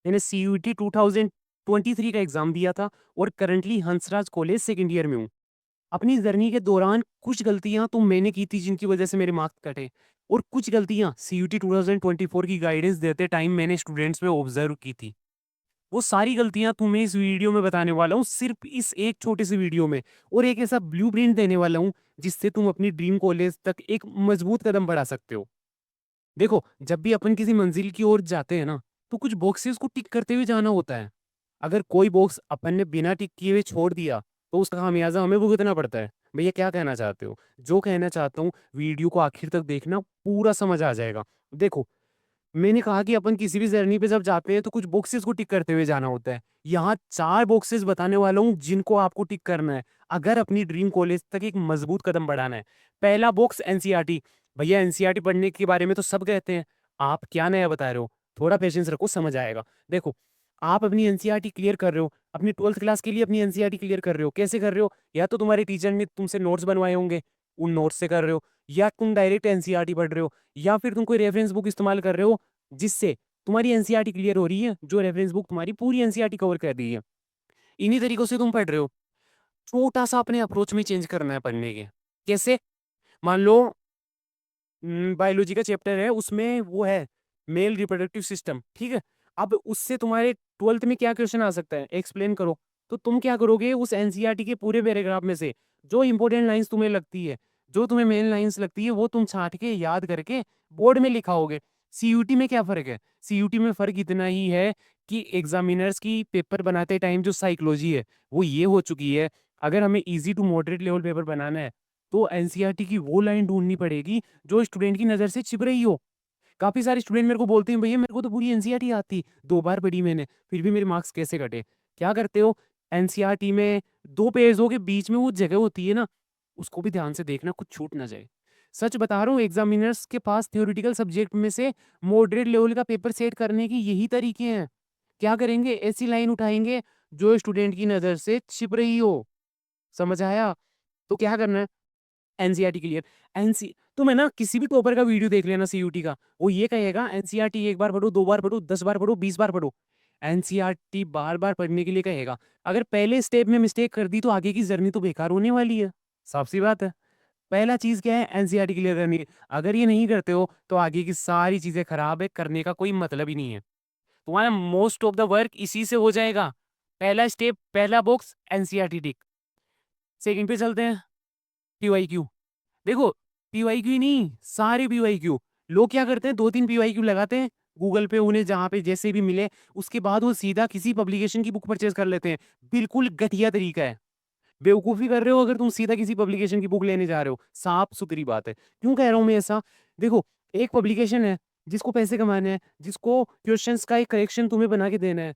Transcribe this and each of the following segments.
मैंने CUET 2023 का exam दिया था और currently Hansraj college second year में हूँ। अपनी जर्नी के दौरान कुछ गलतियाँ तो मैंने की थी जिनकी वज़ह से मेरे मार्क्स कटे और कुछ गलतियाँ CUET 2024 की गाइडेंस देते टाइम मैंने स्टूडेंट्स में ऑब्ज़र्व की थी। वो सारी गलतियाँ तुम्हें इस वीडियो में बताने वाला हूँ, सिर्फ़ इस एक छोटे से वीडियो में, और एक ऐसा ब्लूप्रिंट देने वाला हूँ, जिससे तुम अपनी ड्रीम कॉलेज तक एक मज़बूत कदम बढ़ा सकते हो। देखो, जब भी अपन किसी मंजिल की ओर जाते हैं ना, तो कुछ बॉक्सेस को टिक करते हुए जाना होता है। अगर कोई बॉक्स अपन ने बिना टिक किए हुए छोड़ दिया, तो उसका खामियाज़ा हमें भुगतना पड़ता है। भैया क्या कहना चाहते हो? जो कहना चाहता हूँ, वीडियो को आखिर तक देखना, पूरा समझ आ जाएगा। देखो, मैंने कहा कि अपन किसी भी जर्नी पे जब जाते हैं, तो कुछ बॉक्सेस को टिक करते हुए जाना होता है। यहाँ 4 बॉक्सेस बताने वाला हूँ, जिनको आपको टिक करना है, अगर अपनी ड्रीम कॉलेज तक एक मज़बूत कदम बढ़ाना है। पहला बॉक्स एनसीईआरटी। भैया एनसीईआरटी पढ़ने के बारे में तो सब कहते हैं, आप क्या नया बता रहे हो? थोड़ा पेशेंस रखो, समझ आएगा। देखो, आप अपनी एनसीईआरटी क्लियर कर रहे हो, अपनी 12th क्लास के लिए अपनी एनसीईआरटी क्लियर कर रहे हो। कैसे कर रहे हो? या तो तुम्हारे टीचर ने तुमसे नोट्स बनवाए होंगे, उन नोट्स से कर रहे हो, या तुम डायरेक्ट एनसीईआरटी पढ़ रहे हो, या फिर तुम कोई रेफरेंस बुक इस्तेमाल कर रहे हो, जिससे तुम्हारी एनसीईआरटी क्लियर हो रही है, जो रेफरेंस बुक तुम्हारी पूरी एनसीईआरटी कवर कर रही है। इन्हीं तरीकों से तुम पढ़ रहे हो। छोटा-सा अपने अप्रोच में चेंज करना है पढ़ने के। कैसे? मान लो बायोलॉजी का चैप्टर है, उसमें वो है मेल रिप्रोडक्टिव सिस्टम, ठीक है? अब उससे तुम्हारे 12th में क्या क्वेश्चन आ सकता है? एक्सप्लेन करो। तो तुम क्या करोगे, उस एनसीईआरटी के पूरे पैराग्राफ में से जो इंपॉर्टेंट लाइन्स तुम्हें लगती है, जो तुम्हें मेन लाइन्स लगती है, वो तुम छाँट के याद करके बोर्ड में लिखाओगे। सीयूटी में क्या फ़र्क है? सीयूटी में फ़र्क इतना ही है कि एग्ज़ामिनर्स की पेपर बनाते टाइम जो साइकोलॉजी है, वो ये हो चुकी है, अगर हमें easy to moderate level paper बनाना है, तो एनसीईआरटी की वो लाइन ढूँढनी पड़ेगी जो स्टूडेंट की नज़र से छिप रही हो। काफ़ी सारे स्टूडेंट मेरे को बोलते हैं, भैया मेरे को तो पूरी एनसीईआरटी आती, 2 बार पढ़ी मैंने, फिर भी मेरे मार्क्स कैसे कटे? क्या करते हो, एनसीईआरटी में 2 पेजों के बीच में वो जगह होती है ना, उसको भी ध्यान से देखना, कुछ छूट ना जाए। सच बता रहा हूँ, एग्ज़ामिनर्स के पास थ्योरेटिकल सब्जेक्ट में से मॉडरेट लेवल का पेपर सेट करने के यही तरीके हैं। क्या करेंगे, ऐसी लाइन उठाएँगे जो स्टूडेंट की नज़र से छिप रही हो। समझ आया? तो क्या करना है, एनसीईआरटी क्लियर। एनसी तुम है ना किसी भी टॉपर का वीडियो देख लेना सीयूटी का, वो ये कहेगा एनसीईआरटी 1 बार पढ़ो, 2 बार पढ़ो, 10 बार पढ़ो, 20 बार पढ़ो। एनसीईआरटी बार-बार पढ़ने के लिए कहेगा। अगर पहले स्टेप में मिस्टेक कर दी तो आगे की जर्नी तो बेकार होने वाली है। साफ-सी बात है। पहला चीज़ क्या है, एनसीईआरटी क्लियर करनी है। अगर ये नहीं करते हो तो आगे की सारी चीज़ें खराब है, करने का कोई मतलब ही नहीं है। तुम्हारा मोस्ट ऑफ द वर्क इसी से हो जाएगा। पहला स्टेप, पहला बॉक्स एनसीईआरटी टिक। सेकंड पे चलते हैं, पीवाईक्यू। देखो, पीवाईक्यू ही नहीं, सारे पीवाईक्यू। लोग क्या करते हैं, 2-3 पीवाईक्यू लगाते हैं, गूगल पे उन्हें जहाँ पे जैसे भी मिले, उसके बाद वो सीधा किसी पब्लिकेशन की बुक परचेज़ कर लेते हैं। बिल्कुल घटिया तरीका है। बेवकूफ़ी कर रहे हो अगर तुम सीधा किसी पब्लिकेशन की बुक लेने जा रहे हो, साफ-सुथरी बात है। क्यों कह रहा हूँ मैं ऐसा? देखो, एक पब्लिकेशन है, जिसको पैसे कमाने हैं, जिसको क्वेश्चन्स का एक कलेक्शन तुम्हें बना के देना है।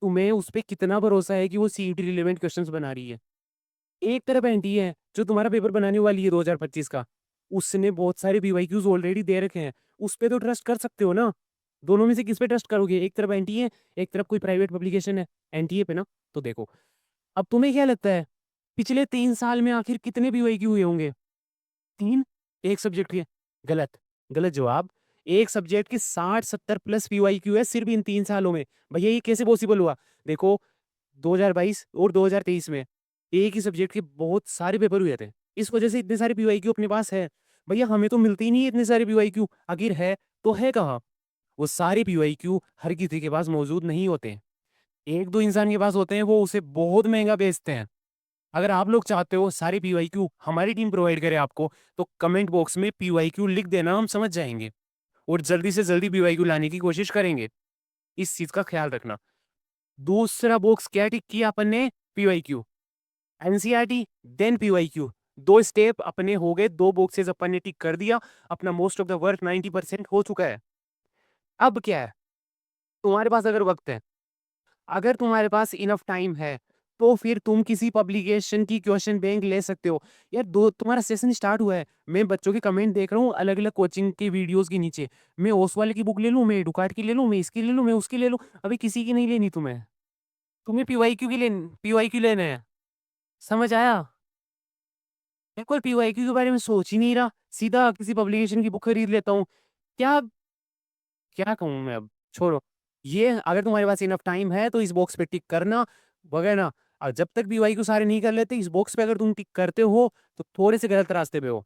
तुम्हें उस पे कितना भरोसा है कि वो सीईटी रिलेवेंट क्वेश्चन्स बना रही है? एक तरफ एंटी है, जो तुम्हारा पेपर बनाने वाली है 2025 का, उसने बहुत सारे पीवाईक्यूज़ ऑलरेडी दे रखे हैं, उस पे तो ट्रस्ट कर सकते हो ना। दोनों में से किस पे ट्रस्ट करोगे? एक तरफ एंटी है, एक तरफ कोई प्राइवेट पब्लिकेशन है, एनटीए पे ना। तो देखो, अब तुम्हें क्या लगता है, पिछले 3 साल में आखिर कितने पीवाईक्यू हुए होंगे? 3? एक सब्जेक्ट के? गलत, गलत जवाब। एक सब्जेक्ट के 60-70 प्लस पीवाईक्यू है सिर्फ़ इन 3 सालों में। भैया ये कैसे पॉसिबल हुआ? देखो, 2022 और 2023 में एक ही सब्जेक्ट के बहुत सारे पेपर हुए थे। इस वजह से इतने सारे पीवाईक्यू अपने पास है। भैया हमें तो मिलते ही नहीं है इतने सारे पीवाईक्यू, आखिर है तो है कहाँ? वो सारे पीवाईक्यू हर किसी के पास मौजूद नहीं होते। 1-2 इंसान के पास होते हैं, वो उसे बहुत महँगा बेचते हैं। अगर आप लोग चाहते हो सारे पीवाईक्यू हमारी टीम प्रोवाइड करे आपको, तो कमेंट बॉक्स में पीवाईक्यू लिख देना, हम समझ जाएँगे और जल्दी से जल्दी पीवाईक्यू लाने की कोशिश करेंगे। इस चीज़ का ख्याल रखना। दूसरा बॉक्स क्या टिक किया अपन ने? PYQ. NCERT then PYQ. 2 step अपने हो गए, 2 बॉक्सेस अपन ने टिक कर दिया। अपना मोस्ट ऑफ द वर्क 90% हो चुका है। अब क्या है? तुम्हारे पास अगर वक़्त है, अगर तुम्हारे पास इनफ टाइम है, तो फिर तुम किसी पब्लिकेशन की क्वेश्चन बैंक ले सकते हो। यार दो तुम्हारा सेशन स्टार्ट हुआ है, मैं बच्चों के कमेंट देख रहा हूँ अलग-अलग कोचिंग के वीडियोज़ के नीचे। मैं ओस वाले की बुक ले लूँ, मैं एडुकार्ड की ले लूँ, मैं इसकी ले लूँ, मैं उसकी ले लूँ। अबे किसी की नहीं लेनी तुम्हें। तुम्हें पीवाईक्यू लेना है। समझ आया? मैं कोई पीवाईक्यू के बारे में सोच ही नहीं रहा, सीधा किसी पब्लिकेशन की बुक खरीद लेता हूँ। क्या क्या कहूँ मैं अब? छोड़ो। ये अगर तुम्हारे पास इनफ टाइम है तो इस बॉक्स पे टिक करना, वगैरह। और जब तक भी वाई को सारे नहीं कर लेते, इस बॉक्स पे अगर तुम टिक करते हो तो थोड़े से गलत रास्ते पे हो।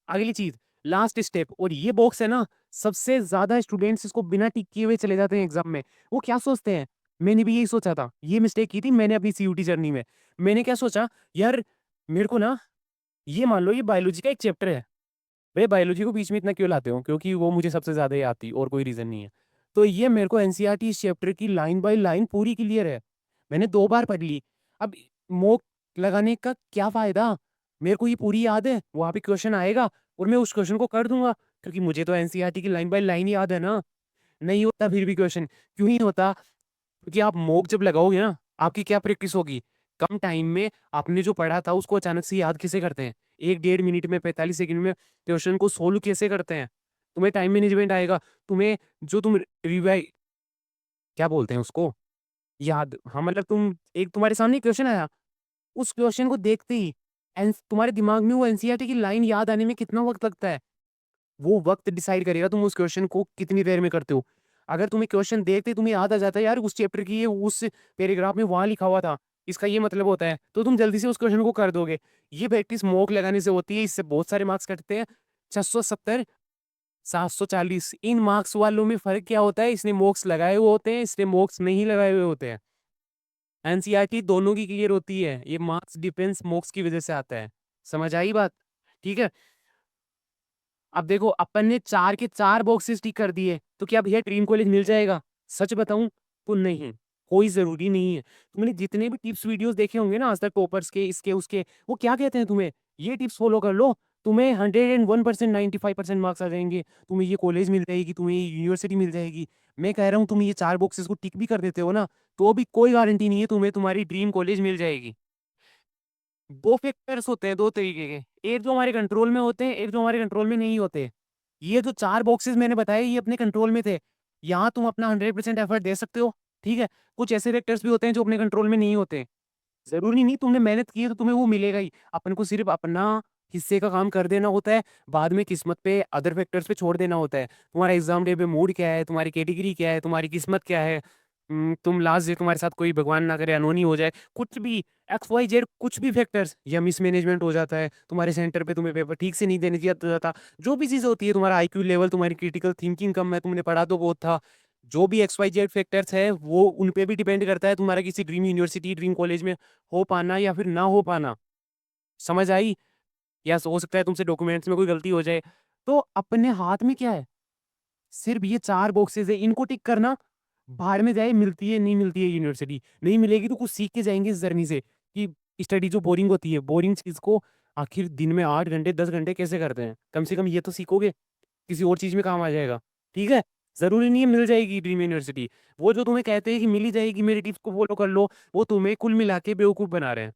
अगली चीज, लास्ट स्टेप, और ये बॉक्स है ना, सबसे ज्यादा स्टूडेंट्स इसको बिना टिक किए हुए चले जाते हैं एग्जाम में। वो क्या सोचते हैं, मैंने भी यही सोचा था, ये मिस्टेक की थी मैंने अपनी सीयूटी जर्नी में। मैंने क्या सोचा, यार मेरे को ना, ये मान लो ये बायोलॉजी का एक चैप्टर है, भैया बायोलॉजी को बीच में इतना क्यों लाते हो, क्योंकि वो मुझे सबसे ज्यादा ही आती, और कोई रीजन नहीं है। तो ये मेरे को एनसीईआरटी इस चैप्टर की लाइन बाय लाइन पूरी क्लियर है, मैंने 2 बार पढ़ ली। अब मोक लगाने का क्या फायदा, मेरे को ये पूरी याद है, वहां पे क्वेश्चन आएगा और मैं उस क्वेश्चन को कर दूंगा, क्योंकि मुझे तो एनसीईआरटी की लाइन बाय लाइन याद है ना। नहीं होता फिर भी क्वेश्चन, क्यों नहीं होता, क्योंकि आप मोक जब लगाओगे ना, आपकी क्या प्रैक्टिस होगी, कम टाइम में आपने जो पढ़ा था उसको अचानक से याद कैसे करते हैं, 1 डेढ़ मिनट में 45 सेकंड में क्वेश्चन को सोल्व कैसे करते हैं, तुम्हें टाइम मैनेजमेंट आएगा। तुम्हें जो तुम रिवाइ क्या बोलते हैं उसको, याद, हाँ मतलब तुम, एक तुम्हारे सामने क्वेश्चन आया, उस क्वेश्चन को देखते ही तुम्हारे दिमाग में वो एनसीईआरटी की लाइन याद आने में कितना वक्त लगता है, वो वक्त डिसाइड करेगा तुम उस क्वेश्चन को कितनी देर में करते हो। अगर तुम्हें क्वेश्चन देखते तुम्हें याद आ जाता है, यार उस चैप्टर की ये उस पैराग्राफ में वहां लिखा हुआ था, इसका ये मतलब होता है, तो तुम जल्दी से उस क्वेश्चन को कर दोगे। ये प्रैक्टिस मॉक लगाने से होती है, इससे बहुत सारे मार्क्स कटते हैं। 670, 740, इन मार्क्स वालों में फर्क क्या होता है, इसने मॉक्स लगाए हुए होते हैं, इसने मॉक्स नहीं लगाए हुए होते हैं। एनसीईआरटी दोनों की क्लियर होती है, ये मार्क्स डिफेंस मॉक्स की वजह से आता है। समझ आई बात, ठीक है। अब देखो अपन ने 4 के 4 बॉक्सेस टिक कर दिए, तो क्या भैया ड्रीम कॉलेज मिल जाएगा, सच बताऊं तो नहीं, कोई जरूरी नहीं है। तुमने जितने भी टिप्स वीडियोस देखे होंगे ना आज तक, टॉपर्स के, इसके उसके, वो क्या कहते हैं तुम्हें, ये टिप्स फॉलो कर लो, तुम्हें 101%, 95% मार्क्स आ जाएंगे, तुम्हें ये कॉलेज मिल जाएगी, तुम्हें ये यूनिवर्सिटी मिल जाएगी। मैं कह रहा हूँ तुम ये 4 बॉक्सेस को टिक भी कर देते हो ना, तो भी कोई गारंटी नहीं है तुम्हें तुम्हारी ड्रीम कॉलेज मिल जाएगी। 2 फैक्टर्स होते हैं 2 तरीके के, एक जो हमारे कंट्रोल में होते हैं, एक जो हमारे कंट्रोल में नहीं होते। ये जो 4 बॉक्सेस मैंने बताए ये अपने कंट्रोल में थे, यहाँ तुम अपना 100% एफर्ट दे सकते हो, ठीक है। कुछ ऐसे फैक्टर्स भी होते हैं जो अपने कंट्रोल में नहीं होते, जरूरी नहीं तुमने मेहनत की है तो तुम्हें वो मिलेगा ही, अपन को सिर्फ अपना हिस्से का काम कर देना होता है, बाद में किस्मत पे, अदर फैक्टर्स पे छोड़ देना होता है। तुम्हारा एग्जाम डे पे मूड क्या है, तुम्हारी कैटेगरी क्या है, तुम्हारी किस्मत क्या है, तुम लास्ट डे तुम्हारे साथ कोई भगवान ना करे अनहोनी हो जाए, कुछ भी, एक्स वाई जेड कुछ भी फैक्टर्स, या मिसमैनेजमेंट हो जाता है तुम्हारे सेंटर पे, तुम्हें पेपर ठीक से नहीं देने दिया जाता, जो भी चीज़ होती है, तुम्हारा आईक्यू लेवल, तुम्हारी क्रिटिकल थिंकिंग कम है, तुमने पढ़ा तो बहुत था, जो भी एक्स वाई जेड फैक्टर्स है वो उन पे भी डिपेंड करता है तुम्हारा किसी ड्रीम यूनिवर्सिटी, ड्रीम कॉलेज में हो पाना या फिर ना हो पाना। समझ आई, या हो सकता है तुमसे डॉक्यूमेंट्स में कोई गलती हो जाए। तो अपने हाथ में क्या है, सिर्फ ये 4 बॉक्सेस है, इनको टिक करना, बाहर में जाए मिलती है नहीं मिलती है यूनिवर्सिटी, नहीं मिलेगी तो कुछ सीख के जाएंगे इस जर्नी से, कि स्टडी जो बोरिंग होती है, बोरिंग चीज को आखिर दिन में 8 घंटे 10 घंटे कैसे करते हैं, कम से कम ये तो सीखोगे, किसी और चीज में काम आ जाएगा, ठीक है। जरूरी नहीं है मिल जाएगी ड्रीम यूनिवर्सिटी, वो जो तुम्हें कहते हैं कि मिल ही जाएगी, मेरी टिप्स को फॉलो कर लो, वो तुम्हें कुल मिला के बेवकूफ बना रहे हैं।